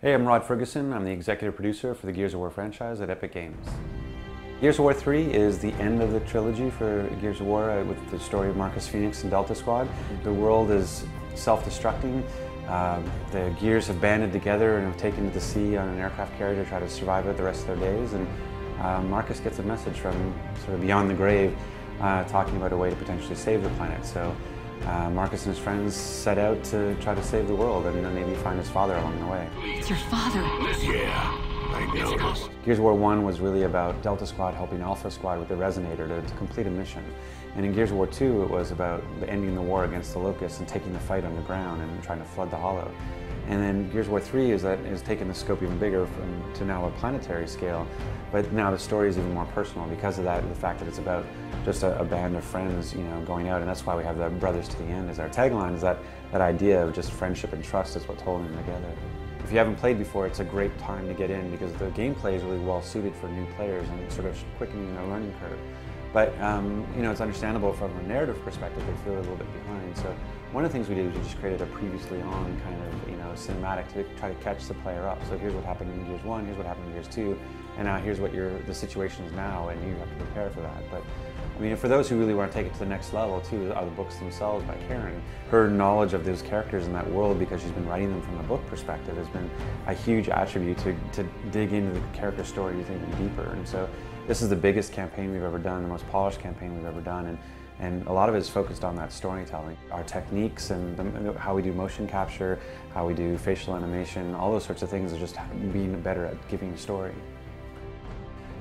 Hey, I'm Rod Fergusson. I'm the executive producer for the Gears of War franchise at Epic Games. Gears of War 3 is the end of the trilogy for Gears of War with the story of Marcus Phoenix and Delta Squad. The world is self-destructing. The Gears have banded together and have taken to the sea on an aircraft carrier to try to survive it the rest of their days. And Marcus gets a message from sort of beyond the grave talking about a way to potentially save the planet. So Marcus and his friends set out to try to save the world and then maybe find his father along the way. It's your father. Yeah, I noticed. Gears of War 1 was really about Delta Squad helping Alpha Squad with the resonator to complete a mission. And in Gears of War 2 it was about ending the war against the Locusts and taking the fight underground and trying to flood the Hollow. And then Gears of War 3 is taking the scope even bigger to now a planetary scale. But now the story is even more personal because of that, the fact that it's about just a band of friends, going out, and that's why we have the brothers to the end as our tagline, is that idea of just friendship and trust is what's holding them together. If you haven't played before, it's a great time to get in because the gameplay is really well suited for new players and sort of quickening their learning curve. But it's understandable from a narrative perspective, they feel a little bit behind. So one of the things we did was we just created a previously on kind of cinematic to try to catch the player up. So here's what happened in Gears 1, here's what happened in Gears 2, and now here's what the situation is now, and you have to prepare for that. But I mean, for those who really want to take it to the next level too, are the books themselves by Karen. Her knowledge of those characters in that world, because she's been writing them from a book perspective, has been a huge attribute to dig into the character story even deeper. And so this is the biggest campaign we've ever done, the most polished campaign we've ever done, and a lot of it is focused on that storytelling. Our techniques and how we do motion capture, how we do facial animation, all those sorts of things are just being better at giving a story.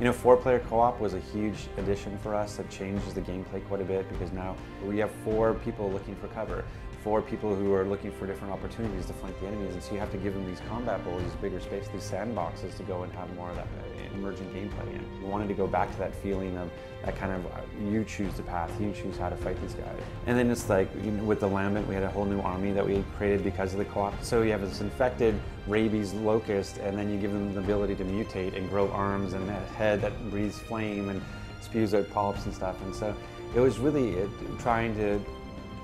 Four-player co-op was a huge addition for us that changes the gameplay quite a bit because now we have 4 people looking for cover, 4 people who are looking for different opportunities to flank the enemies, and so you have to give them these combat bowls, these bigger space, these sandboxes to go and have more of that emerging gameplay in. We wanted to go back to that feeling of that kind of, you choose the path, you choose how to fight these guys. And then it's like, with the Lambent, we had a whole new army that we created because of the co-op. So you have this infected rabies locust, and then you give them the ability to mutate and grow arms and a head that breathes flame and spews out polyps and stuff. And so it was really trying to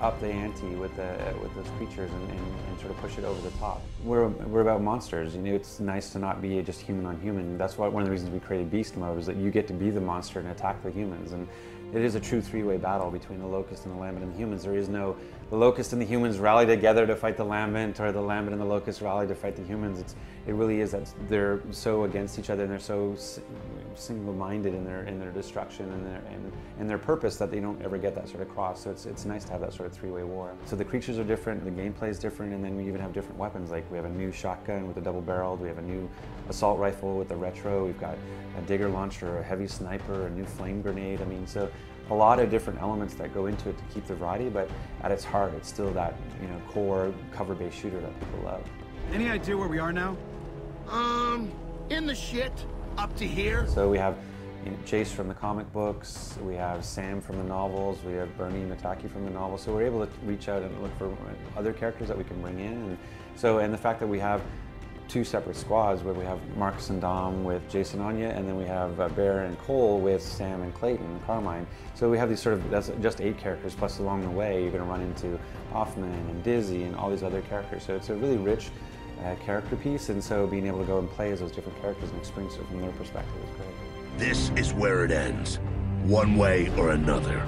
up the ante with those creatures and sort of push it over the top. We're about monsters. It's nice to not be just human on human. That's why one of the reasons we created Beast Mode is that you get to be the monster and attack the humans. And it is a true 3-way battle between the Locust and the Lambent and the humans. There is no the Locust and the humans rally together to fight the Lambent, or the Lambent and the Locust rally to fight the humans. It really is that they're so against each other and they're so single-minded in their destruction and their purpose that they don't ever get that sort of cross. So it's nice to have that sort of 3-way war. So the creatures are different, the gameplay is different, and then we even have different weapons. Like we have a new shotgun with a double-barreled, we have a new assault rifle with the retro, we've got a digger launcher, a heavy sniper, a new flame grenade. I mean, so a lot of different elements that go into it to keep the variety, but at its heart, it's still that core cover-based shooter that people love. Any idea where we are now? In the shit, up to here. So we have Jace from the comic books, we have Sam from the novels, we have Bernie Mataki from the novels, so we're able to reach out and look for other characters that we can bring in. And the fact that we have 2 separate squads where we have Marcus and Dom with Jason Anya, and then we have Bear and Cole with Sam and Clayton and Carmine. So we have these that's just 8 characters, plus along the way you're going to run into Hoffman and Dizzy and all these other characters. So it's a really rich character piece, and so being able to go and play as those different characters and experience it from their perspective is great. This is where it ends, one way or another.